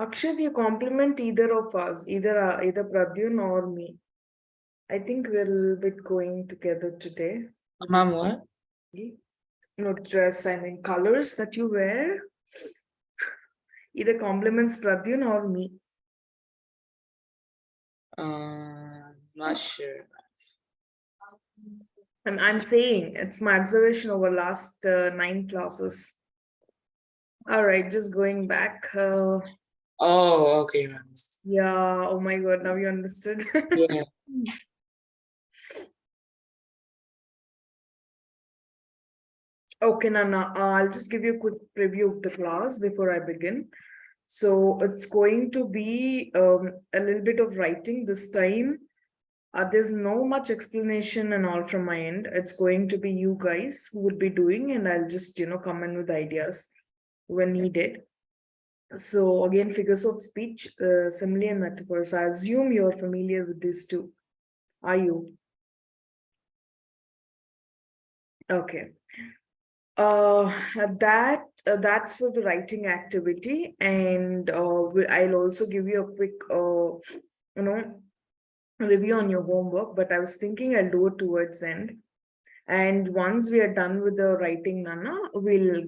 Akshat, you compliment either of us, either Pradyun or me. I think we're a little bit going together today. Mom, what? No dress, I mean colors that you wear. Either compliments Pradyun or me. Not sure. And I'm saying it's my observation over last 9 classes. All right, just going back. Oh, okay, ma'am. Yeah, oh my God, now you understood. Yeah. Okay, Nana, I'll just give you a quick preview of the class before I begin. So it's going to be a little bit of writing this time. There's no much explanation and all from my end. It's going to be you guys who would be doing, and I'll just, come in with ideas when needed. So again, figures of speech, simile and metaphors. I assume you're familiar with these two. Are you? Okay. That's for the writing activity, and I'll also give you a quick review on your homework, but I was thinking I'll do it towards end. And once we are done with the writing, Nana, we'll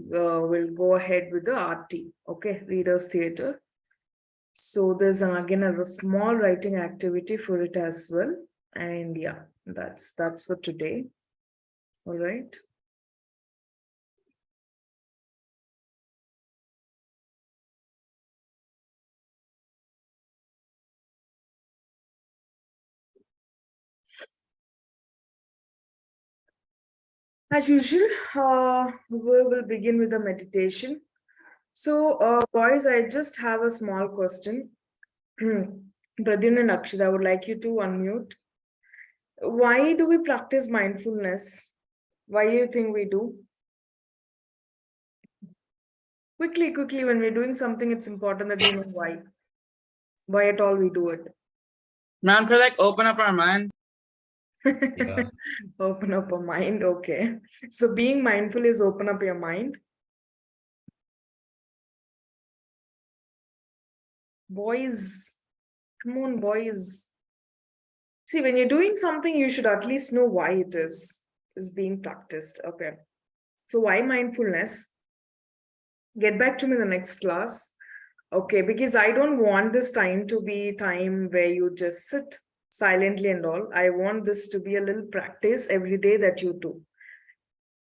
go ahead with the RT. Okay, Readers Theatre. So there's again a small writing activity for it as well. And yeah, that's for today. All right. As usual, we will begin with the meditation. So, boys, I just have a small question. Pradyun and Akshit, I would like you to unmute. Why do we practice mindfulness? Why do you think we do? Quickly, when we're doing something, it's important that we know why. Why at all we do it. Ma'am, to like open up our mind. Yeah. Open up our mind. Okay. So being mindful is open up your mind. Boys, come on, boys. See, when you're doing something, you should at least know why it is being practiced. Okay. So why mindfulness? Get back to me in the next class. Okay, because I don't want this time to be time where you just sit silently and all. I want this to be a little practice every day that you do.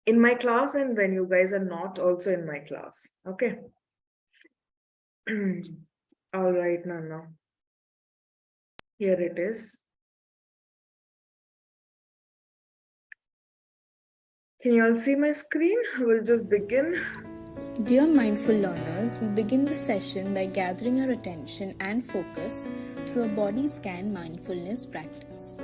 In my class and when you guys are not also in my class. Okay. All right, Nana. Here it is. Can you all see my screen? We'll just begin. Dear mindful learners, we begin the session by gathering our attention and focus through a body scan mindfulness practice.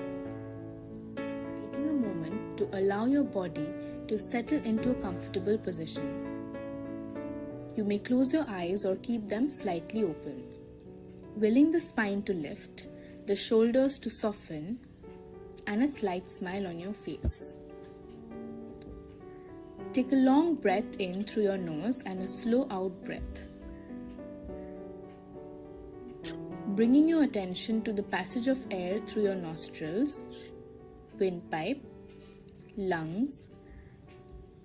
Taking a moment to allow your body to settle into a comfortable position. You may close your eyes or keep them slightly open. Willing the spine to lift, the shoulders to soften, and a slight smile on your face. Take a long breath in through your nose and a slow out breath. Bringing your attention to the passage of air through your nostrils, windpipe, lungs,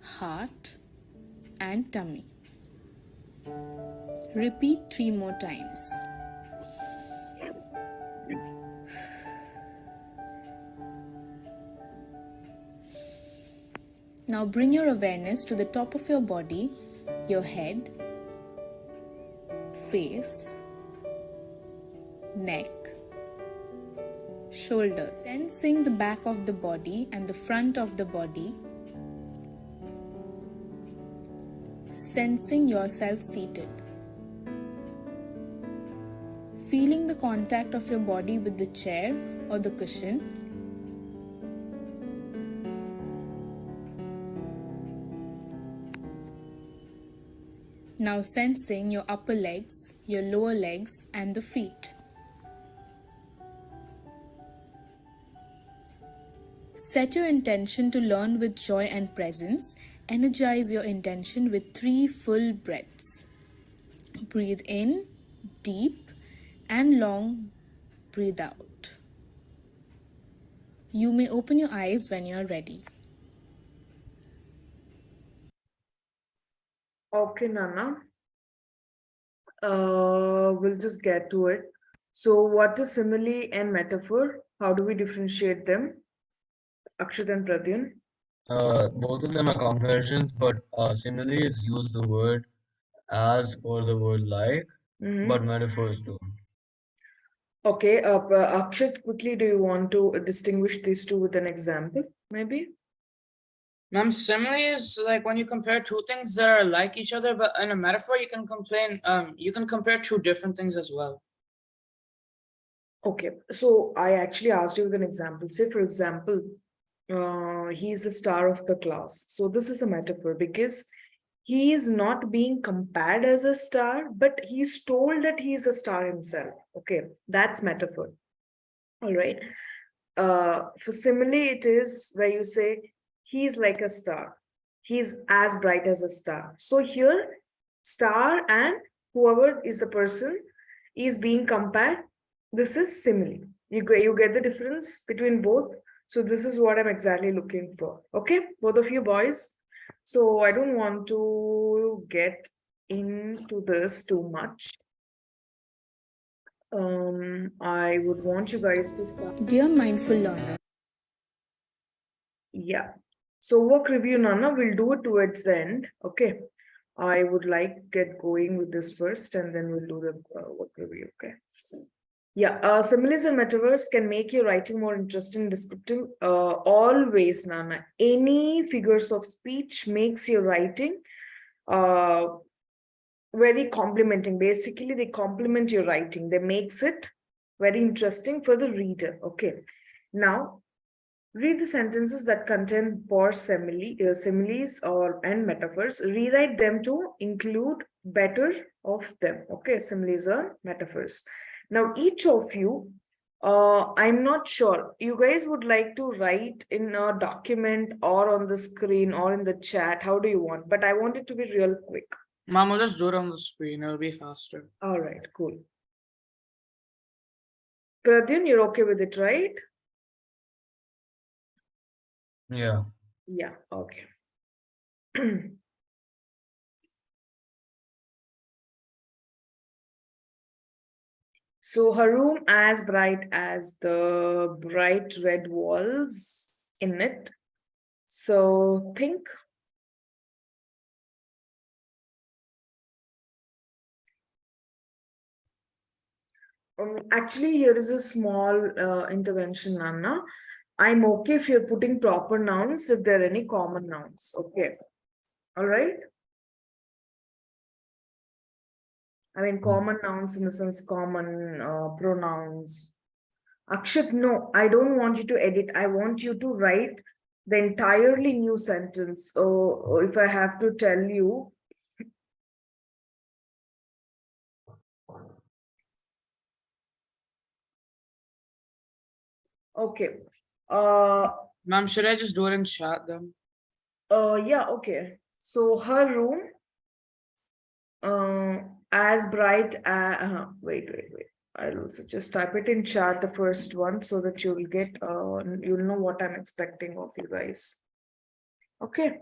heart, and tummy. Repeat 3 more times. Now bring your awareness to the top of your body, your head, face, neck, shoulders. Sensing the back of the body and the front of the body. Sensing yourself seated. Feeling the contact of your body with the chair or the cushion. Now sensing your upper legs, your lower legs, and the feet. Set your intention to learn with joy and presence. Energize your intention with 3 full breaths. Breathe in, deep and long breathe out. You may open your eyes when you are ready. Okay, Nana. We'll just get to it. So, what is simile and metaphor? How do we differentiate them? Akshat and Pradyan. Both of them are comparisons, but similes use the word as or the word like, Mhm. but metaphors don't. Okay, Akshat, quickly, do you want to distinguish these two with an example, maybe? Ma'am, simile is like when you compare two things that are like each other, but in a metaphor, you can compare two different things as well. Okay, so I actually asked you with an example. Say, for example, he's the star of the class. So this is a metaphor because he is not being compared as a star, but he's told that he's a star himself. Okay, that's metaphor. All right. For simile, it is where you say he's like a star. He's as bright as a star. So here, star and whoever is the person is being compared. This is simile. You get the difference between both. So this is what I'm exactly looking for. Okay, both of you boys. So I don't want to get into this too much. I would want you guys to start. Dear mindful learner, Yeah. So work review, Nana, we'll do it towards the end. Okay. I would like to get going with this first and then we'll do the work review. Okay. Yeah. Similes and metaphors can make your writing more interesting, descriptive. Always, Nana. Any figures of speech makes your writing very complimenting. Basically, they complement your writing. They makes it very interesting for the reader. Okay. Now, read the sentences that contain poor similes or and metaphors. Rewrite them to include better of them. Okay, similes or metaphors. Now, each of you, I'm not sure. You guys would like to write in a document or on the screen or in the chat. How do you want? But I want it to be real quick. Ma'am, we'll just do it on the screen. It'll be faster. All right, cool. Pradyan, you're okay with it, right? Yeah. Yeah, okay. So her room as bright as the bright red walls in it. So think. Actually, here is a small intervention, Anna. I'm okay if you're putting proper nouns if there are any common nouns. Okay. All right. I mean, common nouns in the sense common pronouns. Akshat, no, I don't want you to edit. I want you to write the entirely new sentence. Oh, if I have to tell you, okay. Ma'am, should I just do it in chat then? Yeah, okay. So her room, as bright as, wait. I'll also just type it in chat, the first one, so that you'll get, you'll know what I'm expecting of you guys. Okay.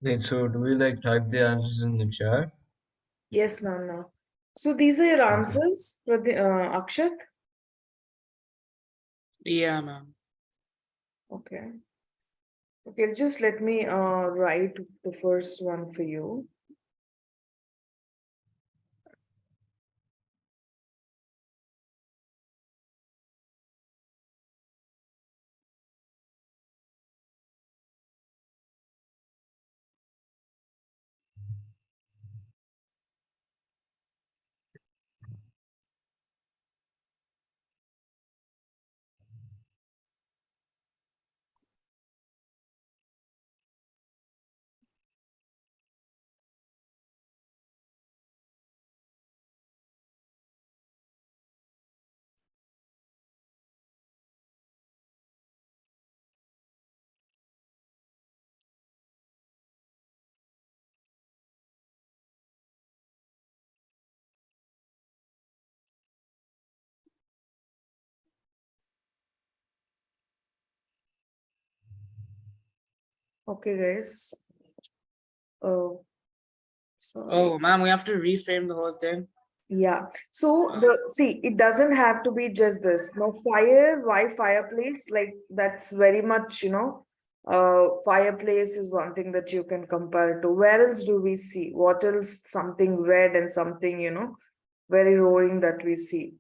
Wait, so do we like type the answers in the chat? Yes, Nana. So these are your Okay. answers for the Akshat. Yeah, ma'am. Okay. Okay, just let me write the first one for you. Okay, guys. Oh, sorry. Oh, ma'am, we have to reframe the whole thing. Yeah. So see, it doesn't have to be just this. No fire, why fireplace? Like that's very much, fireplace is one thing that you can compare to. Where else do we see? What else? Something red and something, very roaring that we see.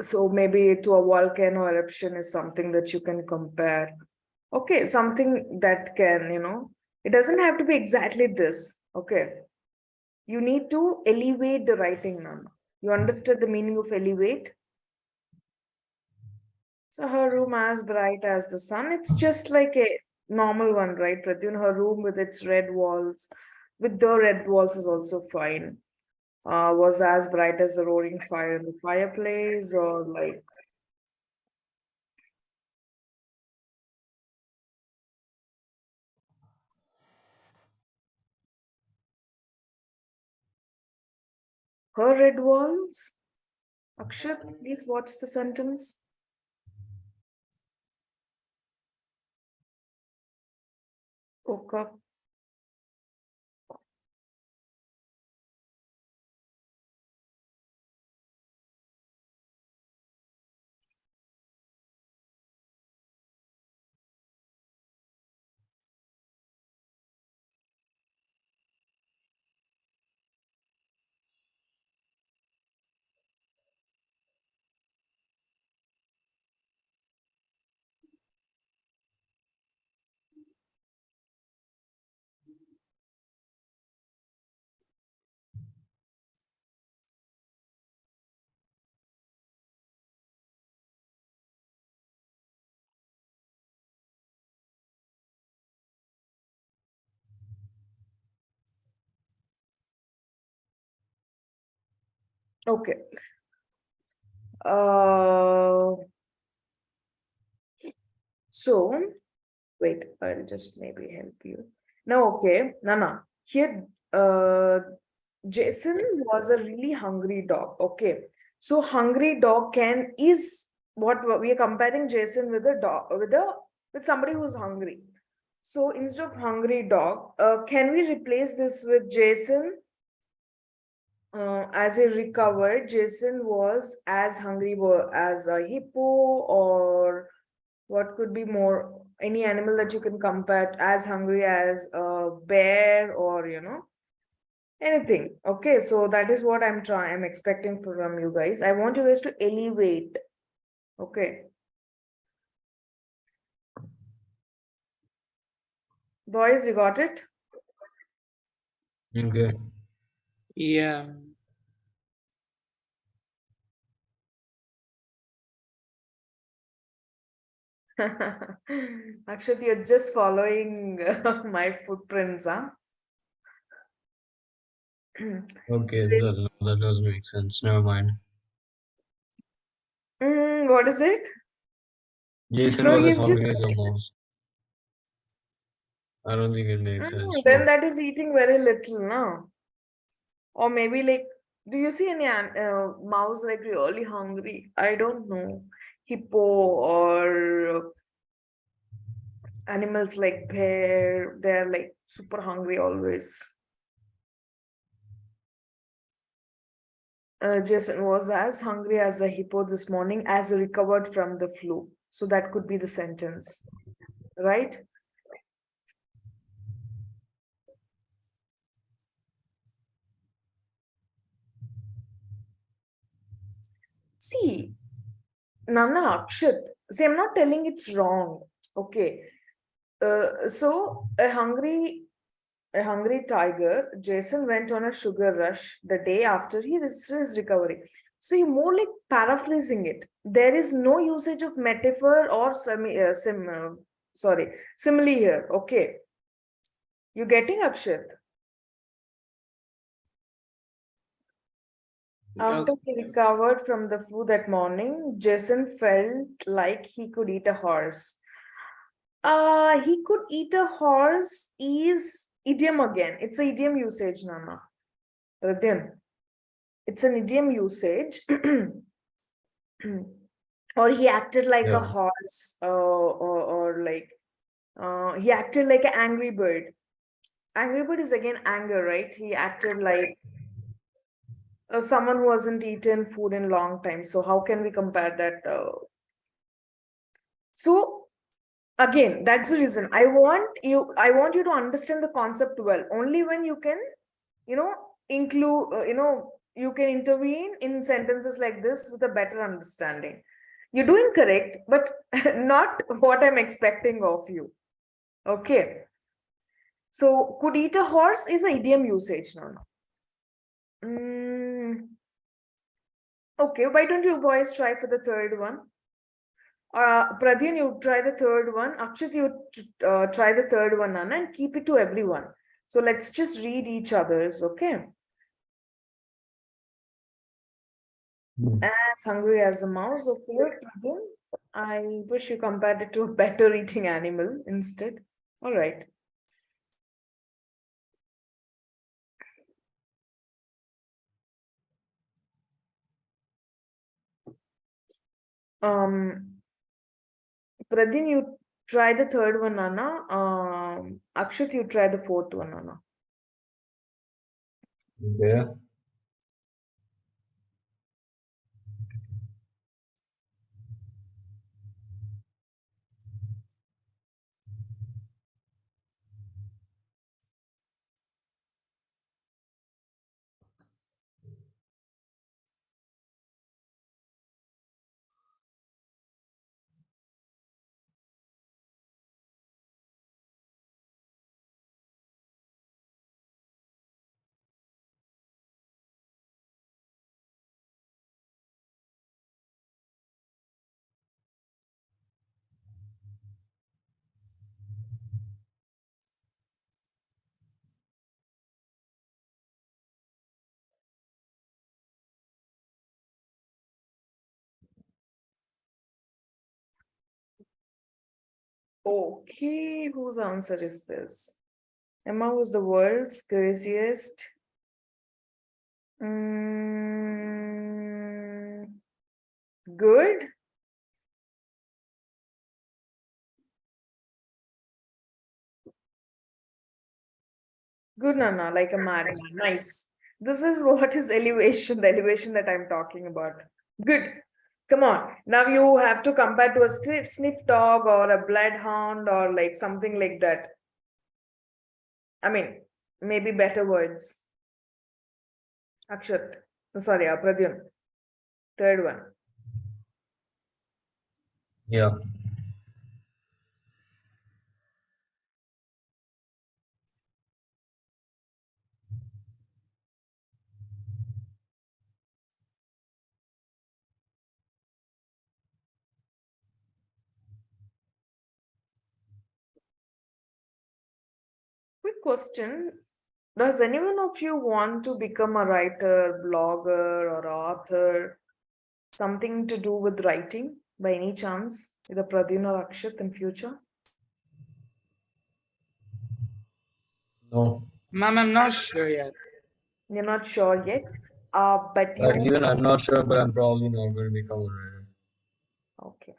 So maybe to a volcano eruption is something that you can compare. Okay, something that can, it doesn't have to be exactly this. Okay. You need to elevate the writing, Nana. You understood the meaning of elevate? So her room as bright as the sun. It's just like a normal one, right, Pratyun? Her room with its red walls, with the red walls is also fine. Was as bright as the roaring fire in the fireplace, or like her red walls. Akshat, please watch the sentence. Woke up. Okay. Uh, so wait, I'll just maybe help you. Now, okay, Nana, here, Jason was a really hungry dog. Okay, so hungry dog is what we are comparing Jason with a dog with somebody who's hungry. So instead of hungry dog, can we replace this with Jason? As he recovered, Jason was as hungry as a hippo, or what could be more, any animal that you can compare as hungry as a bear, or anything. Okay, so that is what I'm expecting from you guys. I want you guys to elevate. Okay. Boys, you got it? Okay. Yeah. Actually, you're just following my footprints, huh? Okay, that does make sense. Never mind. What is it? Jason No, was as he's just. hungry as a mouse. I don't think it makes sense. Then that is eating very little, no? Or maybe like, do you see any mouse like really hungry? I don't know. Hippo or Animals like bear, they're like super hungry always. Jason was as hungry as a hippo this morning as he recovered from the flu. So that could be the sentence, right? See, Nana Akshat, see, I'm not telling it's wrong. Okay. So a hungry tiger, Jason went on a sugar rush the day after his recovery. So you're more like paraphrasing it. There is no usage of metaphor or simile here. Okay. You getting Akshat? After Okay. he recovered from the flu that morning, Jason felt like he could eat a horse. He could eat a horse is idiom again. It's an idiom usage, Nana. Radhyan. It's an idiom usage. Or he acted like a Yeah. horse, or like he acted like an angry bird. Angry bird is again anger, right? He acted like someone who hasn't eaten food in long time. So how can we compare that? So again, that's the reason I want you to understand the concept well. Only when you can, include, you can intervene in sentences like this with a better understanding. You're doing correct, but not what I'm expecting of you. Okay. So could eat a horse is an idiom usage now. Okay, why don't you boys try for the third one? Pradhan, you try the third one. Akshat, you try the third one, Nana, and keep it to everyone. So let's just read each other's, okay? Hmm. As hungry as a mouse, okay, Pradhan. I wish you compared it to a better eating animal instead. All right. Pradhan, you try the third one, Nana. Akshat, you try the fourth one, Nana. Okay. Okay, whose answer is this? Emma was the world's craziest. Good. Good, Nana, like a madman. Nice. This is what is elevation, the elevation that I'm talking about. Good. Come on. Now you have to compare to a sniff dog or a bloodhound or like something like that. I mean, maybe better words. Akshat. Sorry, Pradhan. Third one. Yeah. Quick question. Does anyone of you want to become a writer, blogger, or author? Something to do with writing by any chance? Either Pradhan or Akshat in future? No. Ma'am, I'm not sure yet. You're not sure yet. But Like you even I'm not sure, but I'm probably not going to become a writer. okay.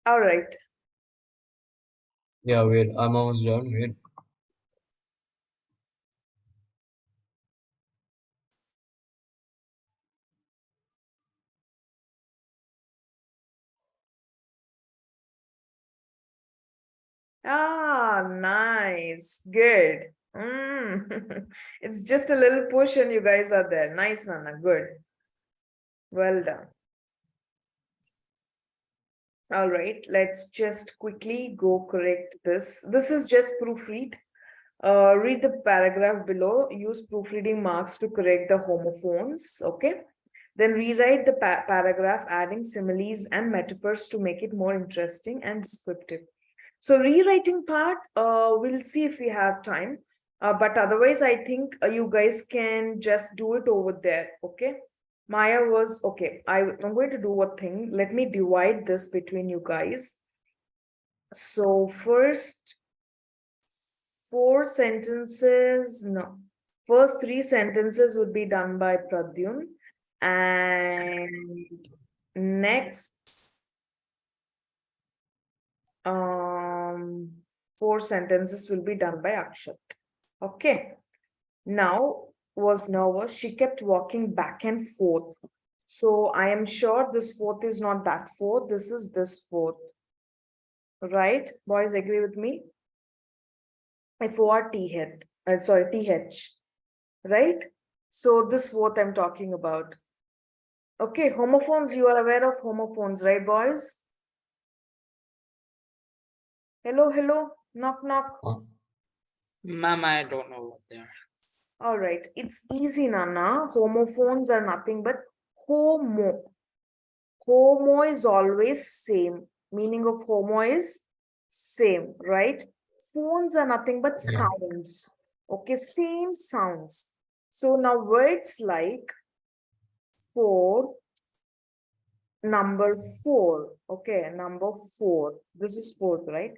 All right. Yeah, wait, I'm almost done. Wait. Ah, nice. Good. Mm. It's just a little push and you guys are there. Nice, Nana. Good. Well done. All right, let's just quickly go correct this. This is just proofread. Read the paragraph below. Use proofreading marks to correct the homophones. Okay. Then rewrite the paragraph, adding similes and metaphors to make it more interesting and descriptive. So rewriting part, we'll see if we have time. But otherwise, I think you guys can just do it over there. Okay. Maya was okay. I'm going to do one thing. Let me divide this between you guys. So first 4 sentences, no. First 3 sentences would be done by Pradyum. And next 4 sentences will be done by Akshat. Okay. Now was nervous. She kept walking back and forth. So I am sure this fourth is not that fourth. This is this fourth. Right? Boys agree with me? F-O-R-T-H. Sorry, T-H. Right? So this fourth I'm talking about. Okay, homophones, you are aware of homophones, right, boys? Hello, hello, knock, knock. Huh? Ma'am, I don't know what they are. All right, it's easy, Nana. Homophones are nothing but homo. Homo is always same. Meaning of homo is same, right? Phones are nothing but Yeah. sounds. Okay, same sounds. So now words like four, number 4. Okay, number 4. This is fourth, right?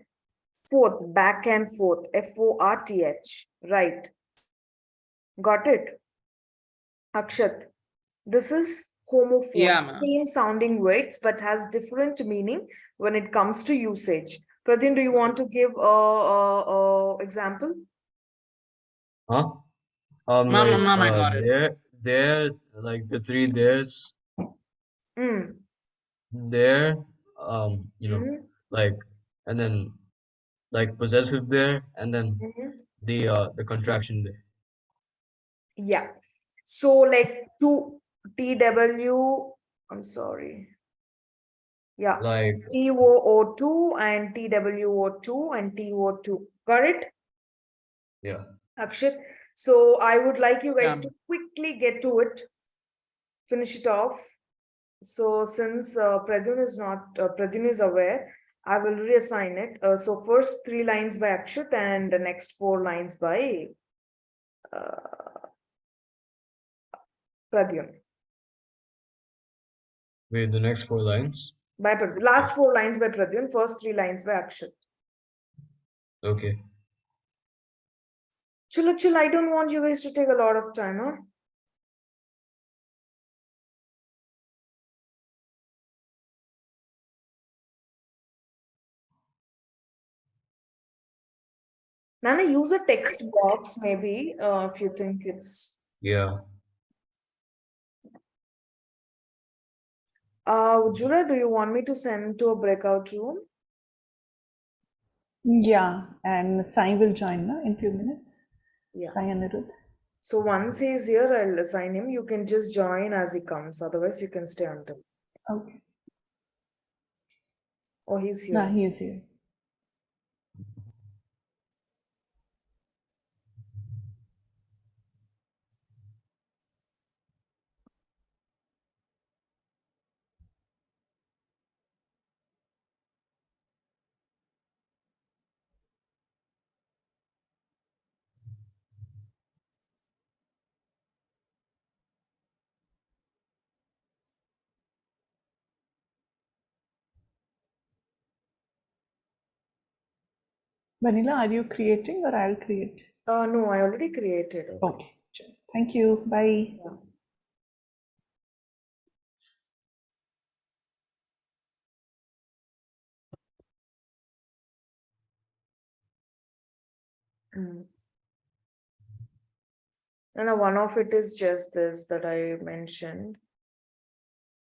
Fourth, back and forth. F-O-R-T-H. Right. Got it? Akshat. This is homophone. Yeah, ma'am. Same sounding words, but has different meaning when it comes to usage. Pradin, do you want to give a example? Huh? Ma'am, Like, ma'am, I got it. there, like the three there's, Mm. there, you know, Mm. like, and then like possessive there, and then Mhm. the contraction there. Yeah. So like to TW, I'm sorry. Yeah. Like, TOO2 and TWO2 and TO2. Got it? yeah. Akshat. So I would like you guys Yeah. to quickly get to it, finish it off. So since Pradyun is not, Pradyun is aware, I will reassign it. So first 3 lines by Akshat and the next 4 lines by Pradyun. Wait, the next 4 lines. By Pradyun. Last 4 lines by Pradyun, first 3 lines by Akshat. Okay. Chill, chill. I don't want you guys to take a lot of time, huh? Nana, use a text box maybe if you think it's. Yeah. Ujjwala, do you want me to send to a breakout room? Yeah, and Sai will join in few minutes. Yeah. Sai Anirudh. So once he's here, I'll assign him. You can just join as he comes. Otherwise, you can stay until. Okay. Oh, he's No, here. he is here. Vanilla, are you creating or I'll create? No, I already created it. Okay. Thank you. Bye. Yeah. Mm. And one of it is just this that I mentioned.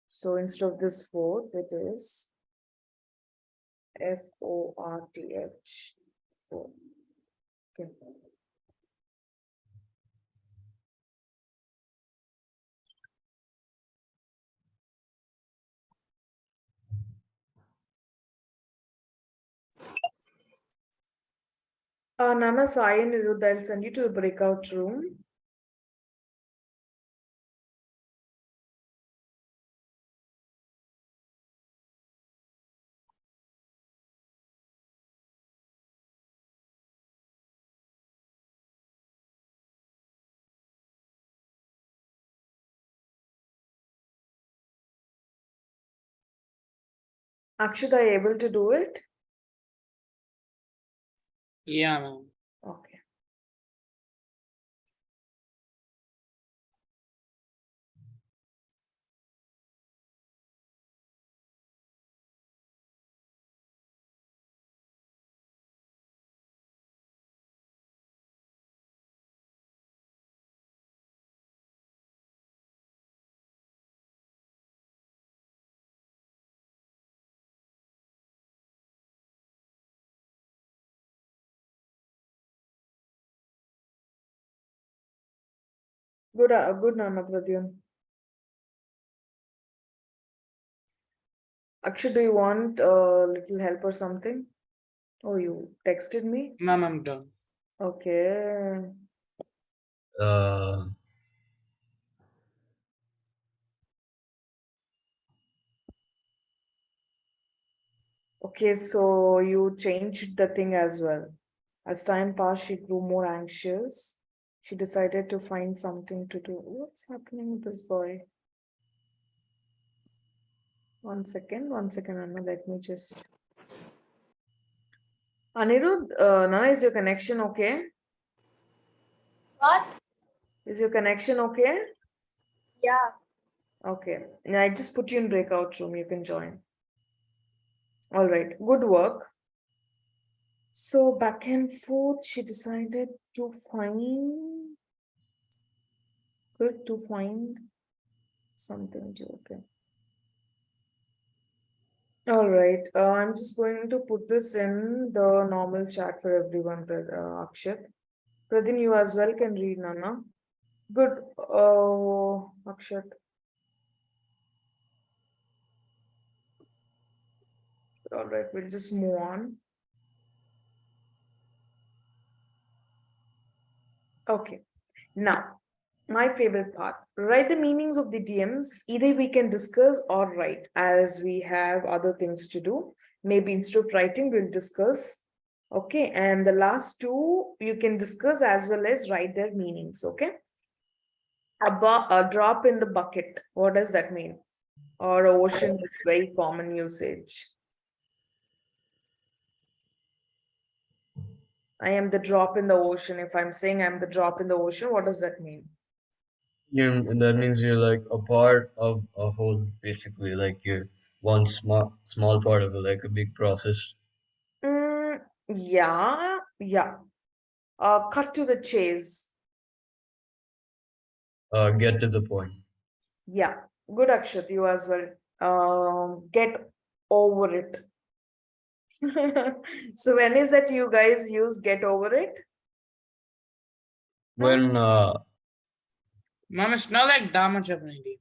So instead of this fourth, it is FORTH. Four. Okay. Nana, Sai and Nirud, I'll send you to the breakout room. Akshat, are you able to do it? Yeah, ma'am. Okay. Good, Nana Pradyum. Akshat, do you want a little help or something? Oh, you texted me? Ma'am, I'm done. Okay. Uh, Okay, so you changed the thing as well. As time passed, she grew more anxious. She decided to find something to do. What's happening with this boy? 1 second, Anna. Let me just. Anirudh, Nana, is your connection okay? What? Is your connection okay? Yeah. Okay. Now I just put you in breakout room. You can join. All right. Good work. So back and forth, she decided to find. Good to find something to. Okay. All right. I'm just going to put this in the normal chat for everyone, Akshat. Pradin, you as well can read, Nana. Good. Akshat. All right, we'll just move on. Okay. Now, my favorite part. Write the meanings of the DMs. Either we can discuss or write, as we have other things to do. Maybe instead of writing, we'll discuss. Okay. And the last two, you can discuss as well as write their meanings. Okay. A drop in the bucket. What does that mean? Or ocean is very common usage. I am the drop in the ocean. If I'm saying I'm the drop in the ocean, what does that mean? that means you're like a part of a whole, basically, like you're one small part of it, like a big process. Yeah. Cut to the chase. Get to the point. Yeah, good Akshat, you as well. Get over it. So when is that you guys use get over it? When Ma'am, it's not like that much of an idea.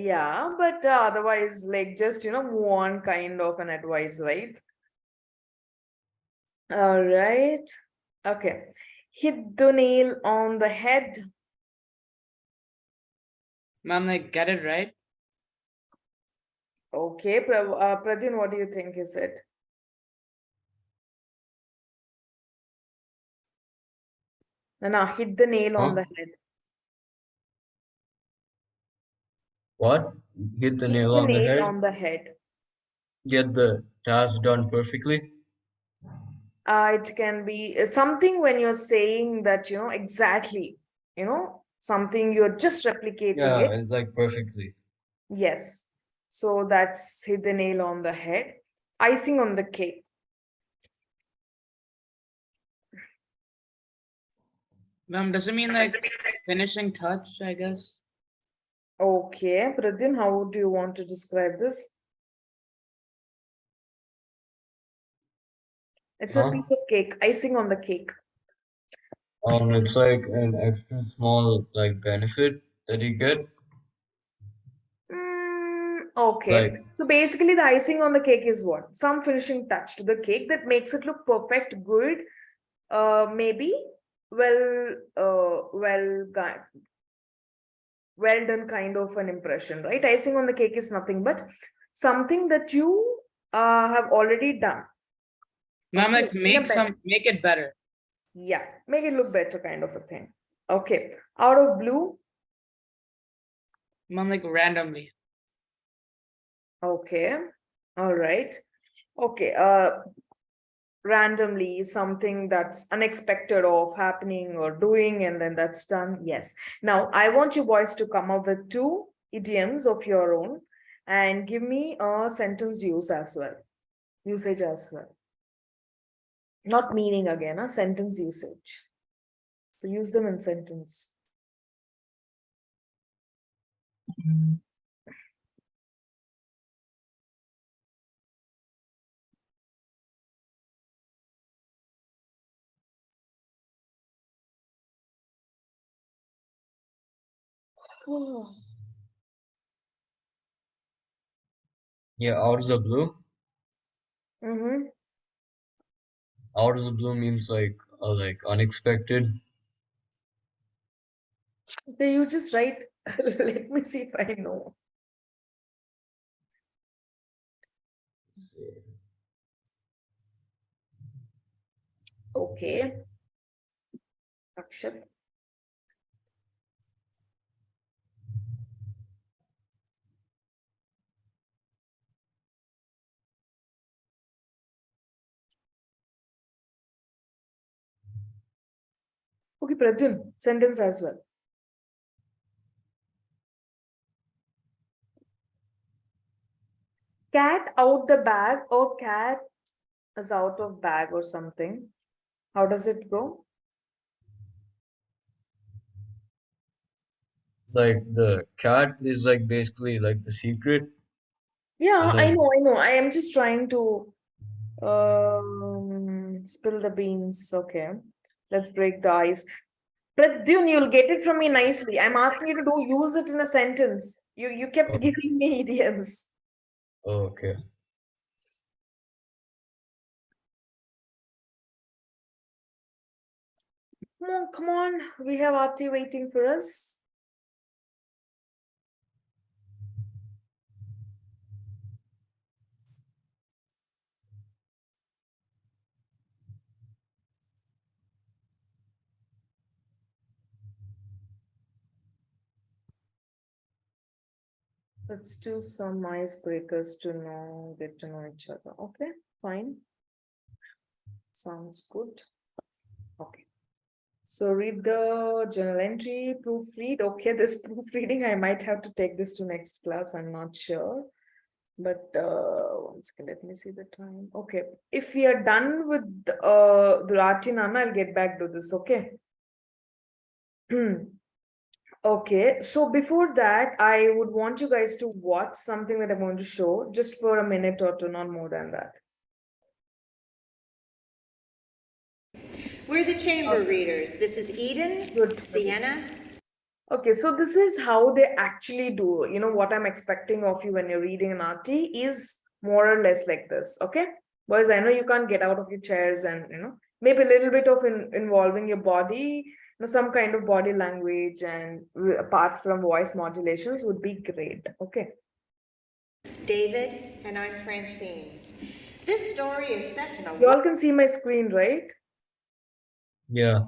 Yeah, but otherwise, like just move on, kind of an advice, right? All right. Okay. Hit the nail on the head. Ma'am, like, get it right? Okay, Pradin, what do you think is it? No, hit the nail on Huh? the head. What? Hit the Hit nail the on the nail head? on the head. Get the task done perfectly? It can be something when you're saying that, exactly, something you're just replicating Yeah, it. it's like perfectly. Yes. So that's hit the nail on the head. Icing on the cake. Does it mean like finishing touch, I guess? Okay, Pradyan, how do you want to describe this? It's a Huh? piece of cake, icing on the cake. It's like an extra small like benefit that you get. Okay, Like so basically the icing on the cake is what? Some finishing touch to the cake that makes it look perfect, good, maybe well done kind of an impression, right? Icing on the cake is nothing but something that you have already done. Ma'am, Okay, like in a better, make it better. yeah, make it look better kind of a thing. Okay, out of blue. Ma'am, like randomly. Okay, all right. Okay, randomly something that's unexpected of happening or doing, and then that's done. Yes. Now I want you boys to come up with 2 idioms of your own and give me a sentence usage as well. Not meaning again, a sentence usage. So use them in sentence. yeah, out of the blue. Mm-hmm. Out of the blue means like unexpected. Okay, you just write. Let me see if I know. Let's see. Okay. Akshat. Okay, Pradyun, sentence as well. Cat out the bag or cat is out of bag or something. How does it go? Like the cat is like basically like the secret, Yeah, and then I know. I am just trying to spill the beans. Okay. Let's break the ice. Pradyun, you'll get it from me nicely. I'm asking you to use it in a sentence. You kept oh, giving me idioms. okay. Come on. We have Aarti waiting for us. Let's do some icebreakers to get to know each other. Okay, fine. Sounds good. Okay. So read the journal entry, proofread. Okay, this proofreading, I might have to take this to next class. I'm not sure. But one second, let me see the time. Okay. If we are done with the Rati Nana, I'll get back to this. Okay. Okay, so before that, I would want you guys to watch something that I'm going to show just for a minute or two, not more than that. We're the chamber readers. This is Eden, Good. Sienna. Okay, so this is how they actually do. You know, what I'm expecting of you when you're reading an RT is more or less like this. Okay, boys, I know you can't get out of your chairs and, maybe a little bit of involving your body, some kind of body language and apart from voice modulations would be great. Okay. David, and I'm Francine. This story is set in You the all can see my screen, right? Yeah.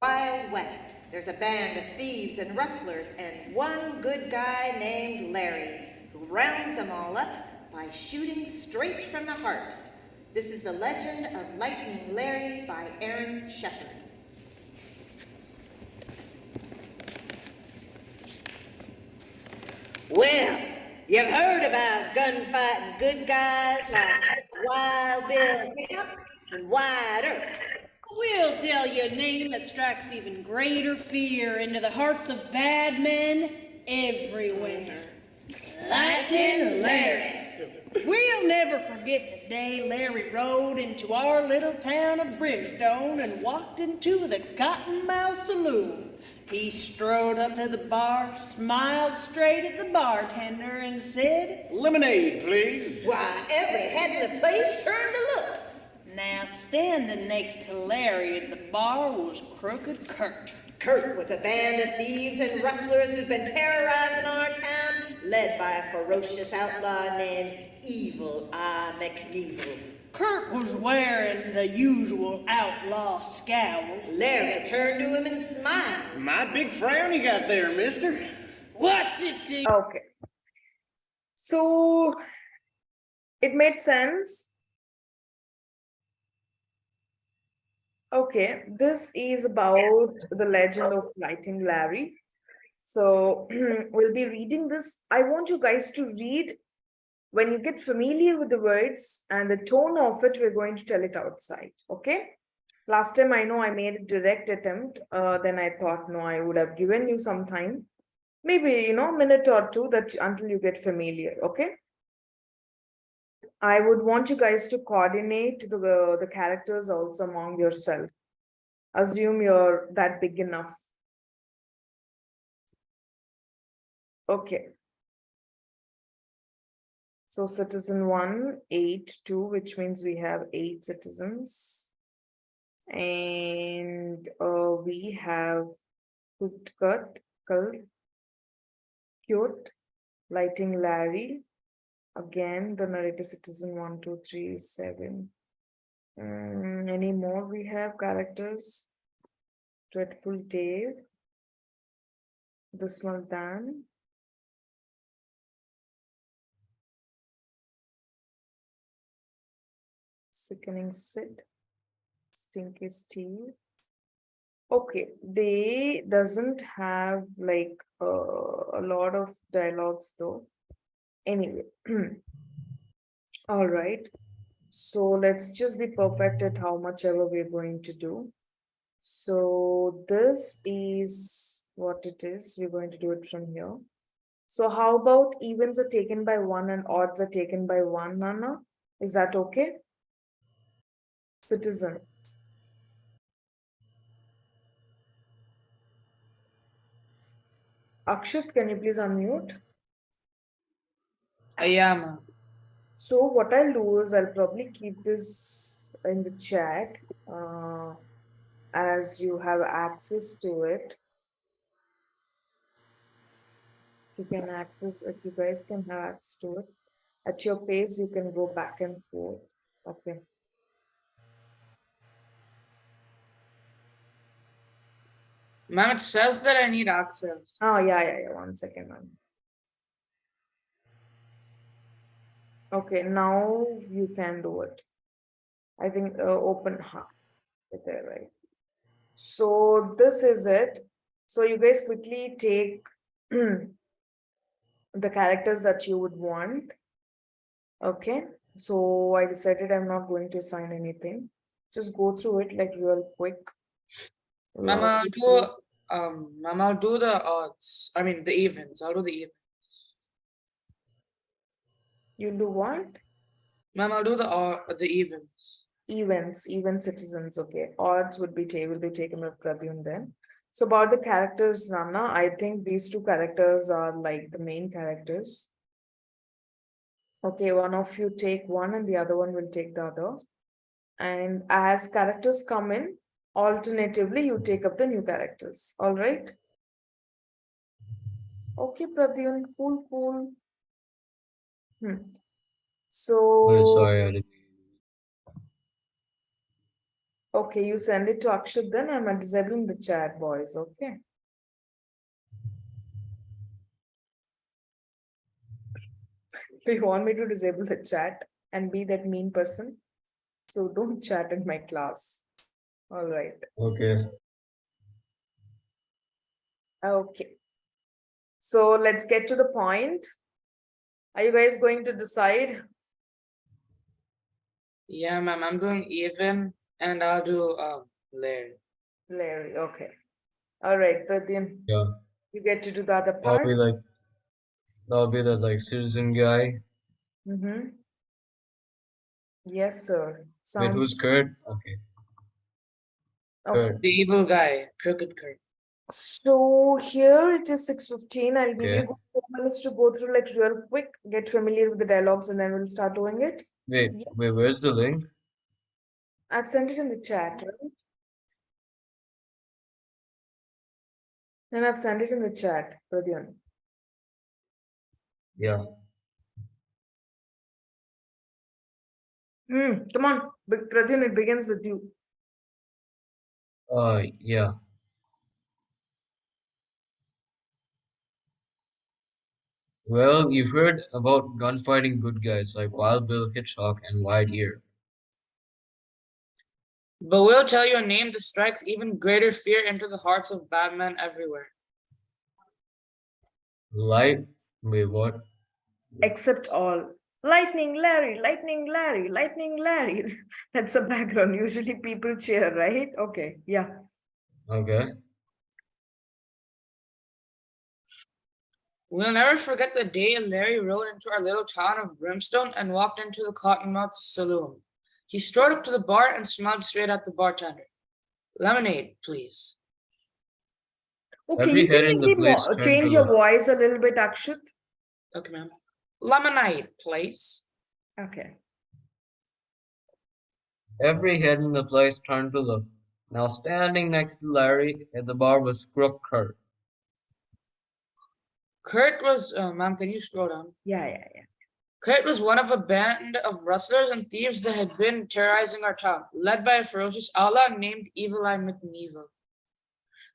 Wild West. There's a band of thieves and rustlers and one good guy named Larry who rounds them all up by shooting straight from the heart. This is The Legend of Lightning Larry by Aaron Shepard. Well, you've heard about gunfighting good guys like Wild Bill Hickok and Wyatt Earp. We'll tell you a name that strikes even greater fear into the hearts of bad men everywhere. Lightning Larry. We'll never forget the day Larry rode into our little town of Brimstone and walked into the Cottonmouth Saloon. He strode up to the bar, smiled straight at the bartender, and said, Lemonade, please. Why, every head in the place turned to look. Now, standing next to Larry at the bar was Crooked Kurt. Kurt was a band of thieves and rustlers who'd been terrorizing our town, led by a ferocious outlaw named Evil Eye McNeevil. Kurt was wearing the usual outlaw scowl. Larry turned to him and smiled. My big frown you got there, mister. What's it to you? Okay. So it made sense. Okay, this is about the legend of Lightning Larry. So we'll be reading this. I want you guys to read. When you get familiar with the words and the tone of it, we're going to tell it outside. Okay. Last time I know I made a direct attempt. Then I thought, no, I would have given you some time. Maybe, a minute or two that until you get familiar. Okay. I would want you guys to coordinate the characters also among yourself. Assume you're that big enough. Okay. So citizen 1, 8, 2, which means we have 8 citizens. And we have Kurt, Cute, Lighting Larry. Again, the narrator citizen 1, 2, 3, 7. Any more we have characters? Dreadful Dave. Dismal Dan. Sickening Sid. Stinky Steve. Okay, they doesn't have like a lot of dialogues though. Anyway, all right. So let's just be perfect at how much ever we're going to do. So this is what it is. We're going to do it from here. So how about evens are taken by 1 and odds are taken by 1, Nana? Is that okay? Citizen. Akshat, can you please unmute? Yeah, ma'am. So what I'll do is I'll probably keep this in the chat as you have access to it. You can access it, you guys can have access to it. At your pace, you can go back and forth. Okay. Ma'am, it says that I need access. Oh, yeah. 1 second, man. Okay, now you can do it. I think open there, right? So this is it. So you guys quickly take the characters that you would want. Okay, so I decided I'm not going to assign anything. Just go through it like real quick. Ma'am, I'll do the odds. I mean the evens. I'll do the evens. You'll do what? Ma'am, I'll do the evens. Even citizens. Okay, odds will be taken by Pradyum then. So about the characters, Nana, I think these 2 characters are like the main characters. Okay, one of you take one and the other one will take the other. And as characters come in, alternatively, you take up the new characters. All right. Okay, Pradyum, cool. So, Sorry, I didn't. okay, you send it to Akshat then. I'm disabling the chat, boys. Okay. Do you want me to disable the chat and be that mean person? So don't chat in my class. All right. Okay. Okay. So let's get to the point. Are you guys going to decide? Yeah, ma'am, I'm doing even and I'll do Larry. Larry. Okay. All right, Pradyan. Yeah. You get to do the other That'll part. be like the citizen guy. Mm-hmm. Yes, sir. Wait, Sounds who's Kurt? Okay. okay. Kurt. The evil guy, Crooked Kurt. So here it is 6:15. I'll give you Okay. 4 minutes to go through like real quick, get familiar with the dialogues, and then we'll start doing it. Wait, Yeah. where's the link? I've sent it in the chat, right? Then I've sent it in the chat, Pradyan. Yeah. Come on, Pradyan, it begins with you. Yeah. Well, you've heard about gunfighting good guys like Wild Bill Hitchcock and Wide Ear. But we'll tell you a name that strikes even greater fear into the hearts of bad men everywhere. Wait, what? Except all. Lightning Larry, Lightning Larry, Lightning Larry. That's the background. Usually people cheer, right? Okay, yeah. Okay. We'll never forget the day Larry rode into our little town of Brimstone and walked into the Cottonmouth Saloon. He strode up to the bar and smiled straight at the bartender. Lemonade, please. Okay, Every you head can in the maybe place turned change to your the voice a little bit, Akshit. Okay, ma'am. Lemonade, please. Okay. every head in the place turned to look. Now standing next to Larry at the bar was Crook Kurt. Kurt was, ma'am, can you scroll down? Yeah. Kurt was one of a band of rustlers and thieves that had been terrorizing our town, led by a ferocious outlaw named Evil Eye McNeevil.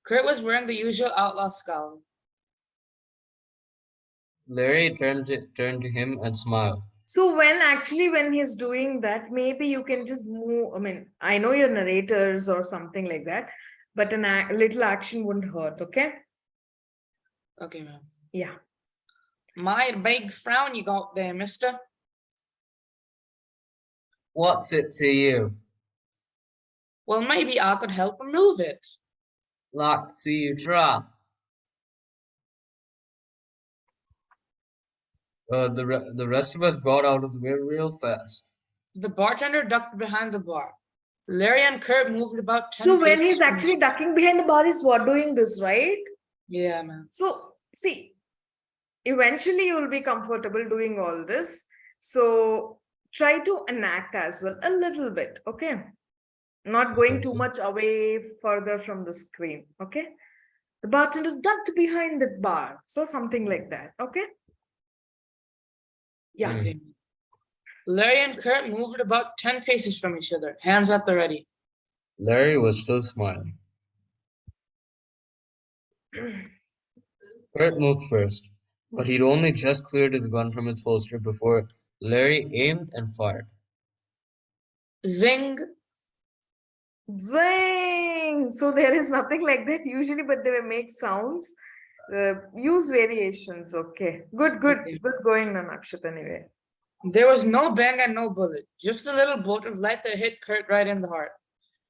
Kurt was wearing the usual outlaw scowl. Larry turned to him and smiled. So when he's doing that, maybe you can just move. I mean, I know you're narrators or something like that, but a little action wouldn't hurt, okay? Okay, ma'am. Yeah. My big frown you got there, mister. What's it to you? Well, maybe I could help remove it. Like to see you try. The rest of us got out of the way real fast. The bartender ducked behind the bar. Larry and Kurt moved about 10 So when paces he's from actually each- ducking behind the bar, is what doing this, right? Yeah, ma'am. So see, eventually you will be comfortable doing all this. So try to enact as well a little bit, okay? Not going too much away further from the screen, okay? The bartender ducked behind the bar. So something like that, okay? Yeah. Okay. Larry and Kurt moved about 10 paces from each other, hands at the ready. Larry was still smiling. Kurt moved first, but he'd only just cleared his gun from its holster before Larry aimed and fired. Zing! Zing! So there is nothing like that usually, but they will make sounds. Use variations. Okay. Good going, Nanakshit, anyway. There was no bang and no bullet, just a little bolt of light that hit Kurt right in the heart.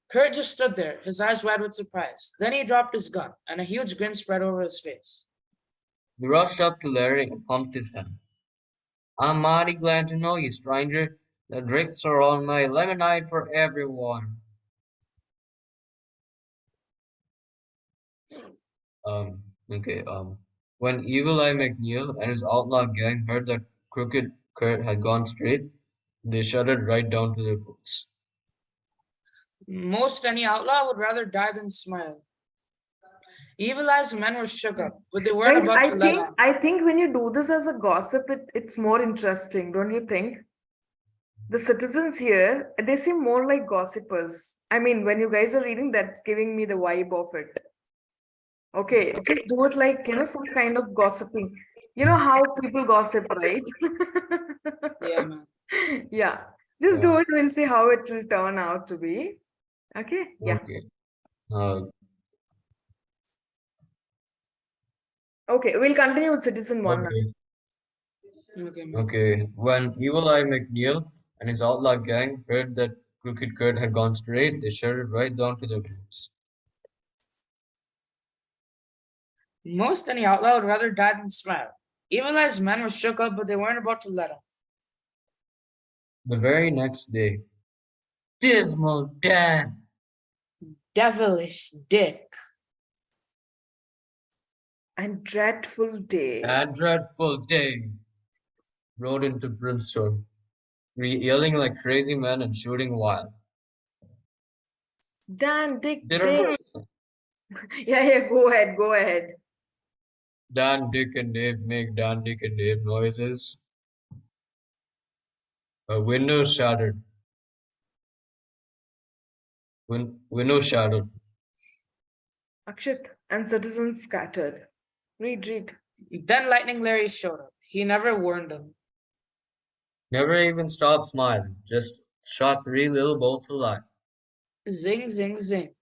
Kurt just stood there, his eyes wide with surprise. Then he dropped his gun, and a huge grin spread over his face. He rushed up to Larry and pumped his hand. I'm mighty glad to know you, stranger. The drinks are on me. Lemonade for everyone. Okay, when Evil Eye McNeil and his outlaw gang heard that Crooked Kurt had gone straight, they shuddered right down to their boots. Most any outlaw would rather die than smile. Evil Eye's men were shook up, but they weren't Guys, about to let on. I think when you do this as a gossip, it's more interesting, don't you think? The citizens here, they seem more like gossipers. I mean, when you guys are reading, that's giving me the vibe of it. Okay, just do it like, some kind of gossiping. You know how people gossip, right? Yeah, man. Yeah, just do it. We'll see how it will turn out to be. Okay, yeah. Okay. Okay, we'll continue with Citizen 1 now. Okay. When Evil Eye McNeil and his outlaw gang heard that Crooked Kurt had gone straight, they shuddered right down to their boots. Most any outlaw would rather die than smile. Evil Eye's men were shook up, but they weren't about to let him. The very next day, Dismal Dan, Devilish Dick. And dreadful day. and Dreadful Dave rode into Brimstone, yelling like crazy men and shooting wild. Dan, Dick, Did a Dave. Yeah, go ahead. Dan, Dick, and Dave make Dan, Dick, and Dave noises. A window shattered. Window shattered. Akshat, and citizens scattered. Read. Then Lightning Larry showed up. He never warned them. Never even stopped smiling. Just shot 3 little bolts of light. Zing, zing, zing.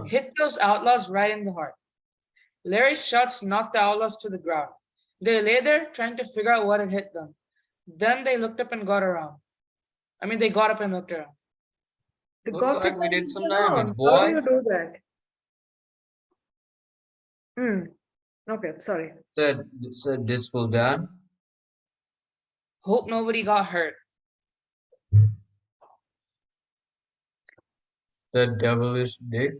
Hit those outlaws right in the heart. Larry's shots knocked the outlaws to the ground. They lay there trying to figure out what had hit them. Then they looked up and got around. They got up and looked around. They Looks got like to we did some around. damage, How do you boys. do that? Okay, sorry. Said Dismal Dan. Hope nobody got hurt. Said Devilish Dick.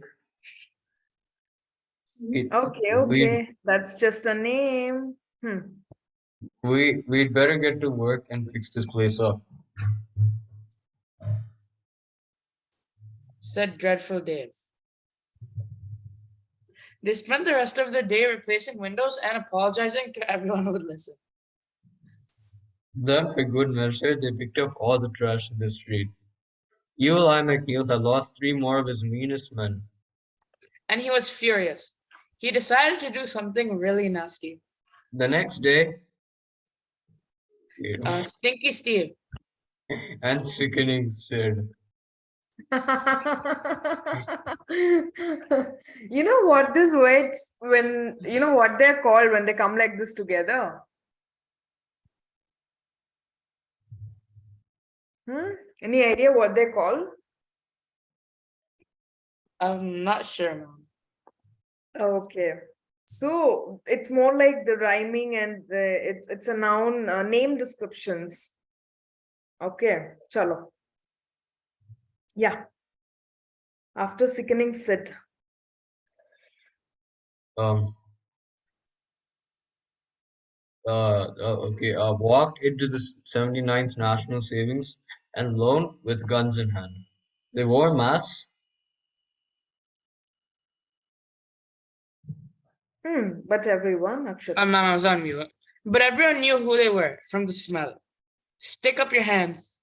Okay. That's just a name. We'd better get to work and fix this place up. Said Dreadful Dave. They spent the rest of the day replacing windows and apologizing to everyone who would listen. Then, for good measure, they picked up all the trash in the street. Evil Eye McNeil had lost 3 more of his meanest men. And he was furious. He decided to do something really nasty. The next day, Stinky Steve. and Sickening Sid. You know what this words when you know what they're called when they come like this together? Any idea what they're called? I'm not sure, ma'am. Okay. So it's more like the rhyming and it's a noun name descriptions. Okay, chalo. Yeah. After Sickening Sid. Walked into the 79th National Savings and Loan with guns in hand. They wore masks. But everyone, actually. Ma'am, I was on mute. But everyone knew who they were from the smell. Stick up your hands,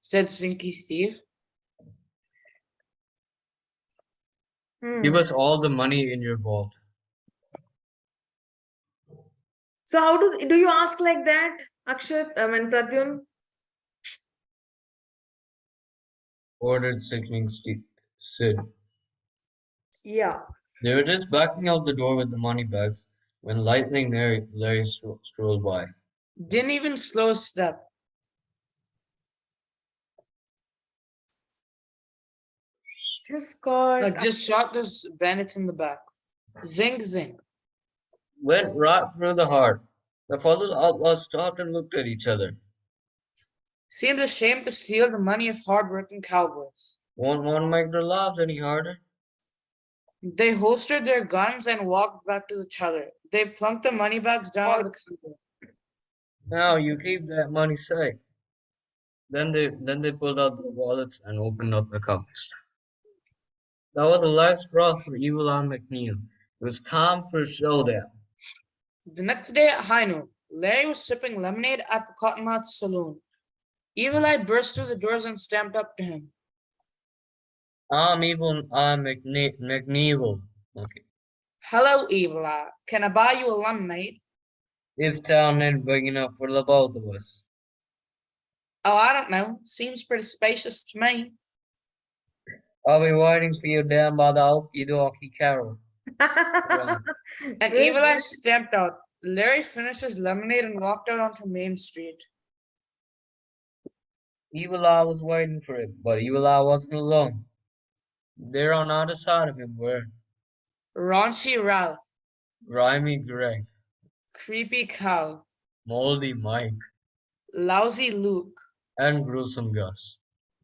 said Stinky Steve. Give us all the money in your vault. So how do you ask like that, Akshat? Pradyun? Ordered Sickening Sid. Yeah. They were just backing out the door with the money bags when Lightning Larry strolled by. Didn't even slow a step. Just shot those bandits in the back. Zing, zing. Went right through the heart. The puzzled outlaws stopped and looked at each other. Seemed ashamed to steal the money of hard-working cowboys. Won't make their lives any harder. They holstered their guns and walked back to the teller. They plunked the money bags down on the counter. Now you keep that money safe. Then they pulled out their wallets and opened up accounts. That was the last straw for Evil Eye McNeil. It was time for a showdown. The next day at high noon, Larry was sipping lemonade at the Cottonmouth Saloon. Evil Eye burst through the doors and stamped up to him. I'm Evil Eye McNeil. Okay. Hello, Evil Eye. Can I buy you a lemonade? This town ain't big enough for the both of us. Oh, I don't know. Seems pretty spacious to me. I'll be waiting for you down by the Okie Dokie Carol. And Evil Eye stamped out, Larry finished his lemonade and walked out onto Main Street. Evil Eye was waiting for it, but Evil Eye wasn't alone. There on either side of him were Raunchy Ralph, Grimy Greg, Creepy Cal, Moldy Mike, Lousy Luke, and Gruesome Gus.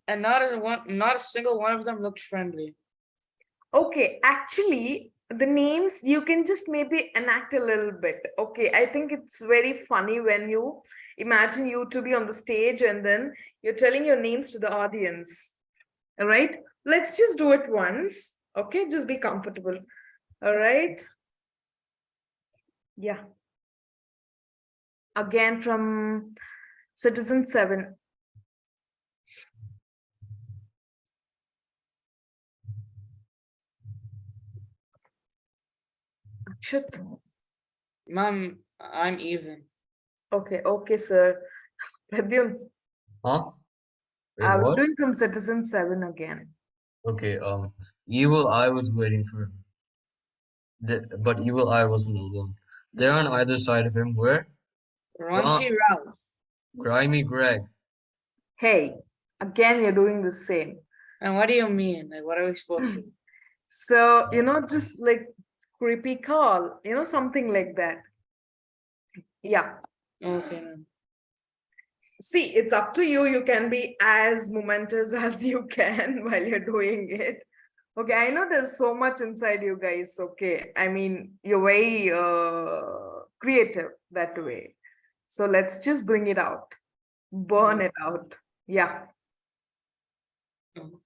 and not a single one of them looked friendly. Okay, actually, the names you can just maybe enact a little bit. Okay, I think it's very funny when you imagine you to be on the stage and then you're telling your names to the audience. All right, let's just do it once. Okay, just be comfortable. All right. Yeah. Again from Citizen 7. Akshat. Ma'am, I'm even. Okay, sir. Pradyum, Huh? Wait, I was what? doing from Citizen 7 again. Okay, Evil Eye was waiting for him. But Evil Eye wasn't alone. There on either side of him were Raunchy Ralph, Grimy Greg, Hey, again, you're doing the same. and what do you mean? Like, what are we supposed to do? So, just like creepy call, something like that. Yeah. Okay, ma'am. See, it's up to you. You can be as momentous as you can while you're doing it. Okay, I know there's so much inside you guys. Okay, I mean, you're very creative that way. So let's just bring it out, burn it out. Yeah.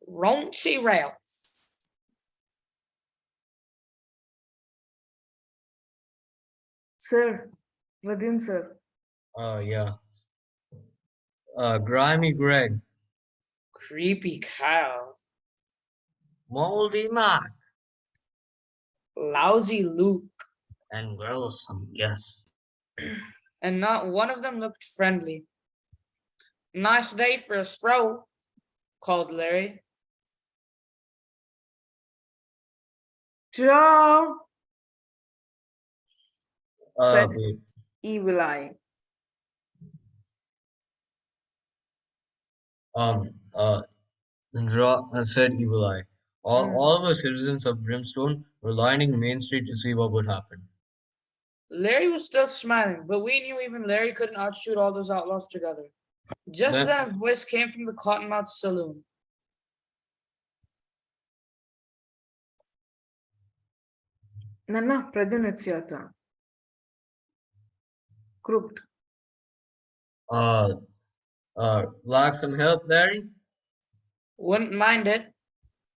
Raunchy Ralph, Sir, Vadin sir. yeah. Grimy Greg, Creepy Cal, Moldy Mike, Lousy Luke, and Gruesome Gus. and not one of them looked friendly. Nice day for a stroll, called Larry. Draw, said Wait. Evil Eye. Said Evil Eye. All the citizens of Brimstone were lining Main Street to see what would happen. Larry was still smiling, but we knew even Larry couldn't outshoot all those outlaws together. Just then a voice came from the Cottonmouth Saloon. Nana, Pradyum, it's your turn. Crooked. Like some help, Larry? Wouldn't mind it.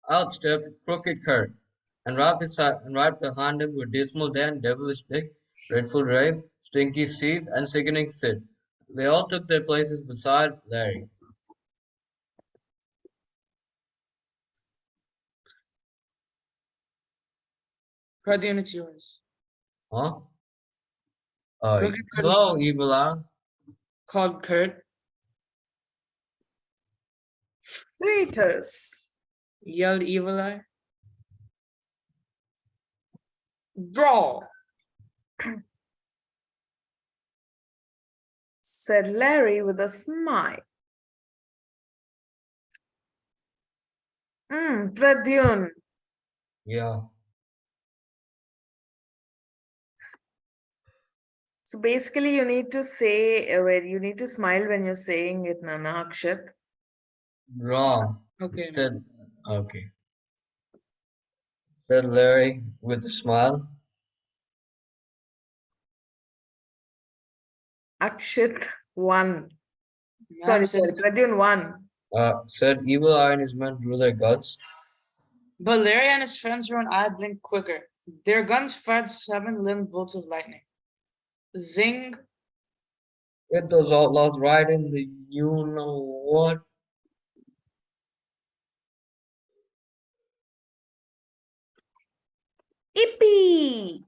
Out stepped Crooked Kurt, and right behind him were Dismal Dan, Devilish Dick, Dreadful Rave, Stinky Steve, and Sickening Sid. They all took their places beside Larry. Pradyum, it's yours. Huh? Crooked Kurt Hello, Evil Eye. called Kurt. Traitors, Yelled Evil Eye. Draw, said Larry with a smile. Pradyum. Yeah. So basically, you need to say you need to smile when you're saying it, Nana Akshat. Draw. Okay. Said, okay. Said Larry with a smile. Akshat 1. Ma'am Sorry, says- Pradyum 1. Said Evil Eye and his men drew their guns. But Larry and his friends were an eye blink quicker. Their guns fired 7-limbed bolts of lightning. Zing, Hit those outlaws right in the you-know-what. Ippy!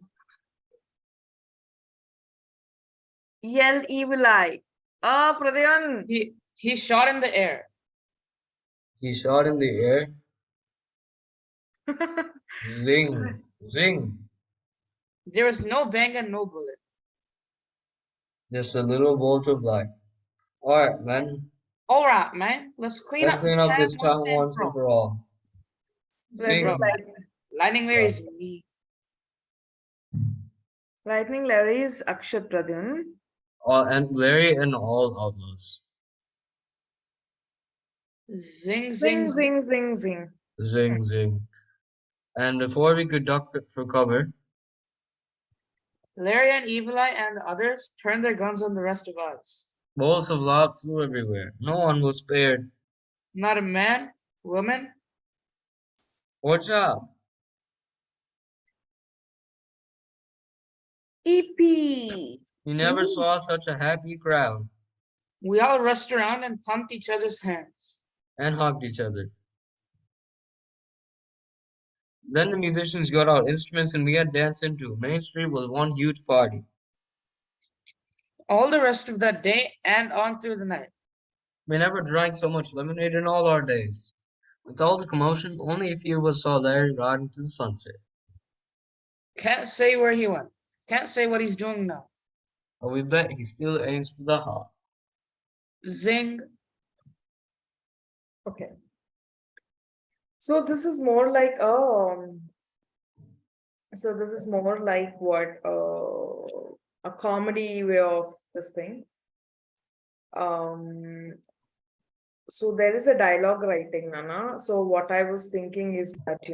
Yelled Evil Eye. Pradyum. he shot in the air. He shot in the air. Zing, zing. There was no bang and no bullet. Just a little bolt of light. Alright, man. All right, man. Let's clean Let's up this clean up town this town once and once for and all. for all. Let's Zing. Lightning Larry is me. Lightning Larry is Akshat Pradyumn. And Larry and all outlaws. Zing, Zing, zing, zing, zing, zing. Zing, zing. And before we could duck for cover, Larry and Evil Eye and the others turned their guns on the rest of us. bolts of lava flew everywhere. No one was spared. Not a man, woman, or child. EP. You never saw such a happy crowd. we all rushed around and pumped each other's hands. And hugged each other. Then the musicians got out instruments and we had dancing too. Main Street was one huge party. All the rest of that day and on through the night. We never drank so much lemonade in all our days. With all the commotion, only a few of us saw Larry riding to the sunset. Can't say where he went. Can't say what he's doing now. But we bet he still aims for the heart. Zing. Okay. So this is more like what a comedy way of this thing. So there is a dialogue writing, Nana. So what I was thinking is that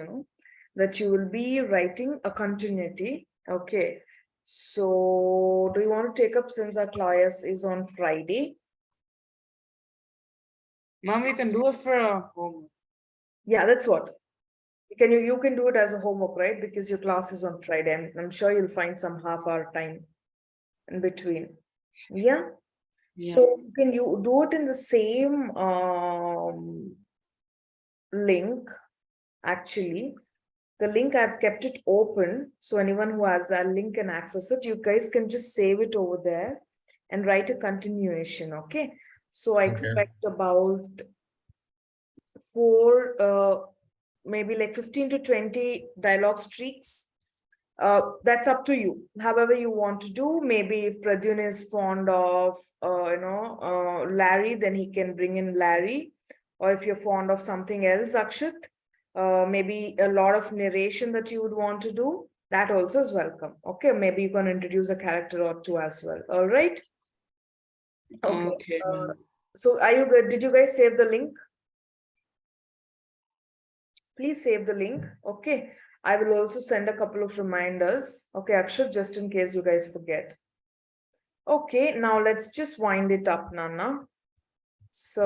that you will be writing a continuity. Okay. So do you want to take up since our class is on Friday? Mom, you can do it for homework. Yeah, that's what. You can do it as a homework, right? Because your class is on Friday, and I'm sure you'll find some half-hour time in between. Yeah. Yeah. So can you do it in the same link? Actually, the link I've kept it open, so anyone who has that link can access it. You guys can just save it over there and write a continuation. Okay. So I expect about 4, maybe like 15 to 20 dialogue streaks. That's up to you. However you want to do. Maybe if Pradyumn is fond of, Larry, then he can bring in Larry. Or if you're fond of something else, Akshat, maybe a lot of narration that you would want to do, that also is welcome. Okay, maybe you can introduce a character or two as well. All right. Okay. So are you good? Did you guys save the link? Please save the link. Okay. I will also send a couple of reminders. Okay, Akshat, just in case you guys forget. Okay, now let's just wind it up, Nana. So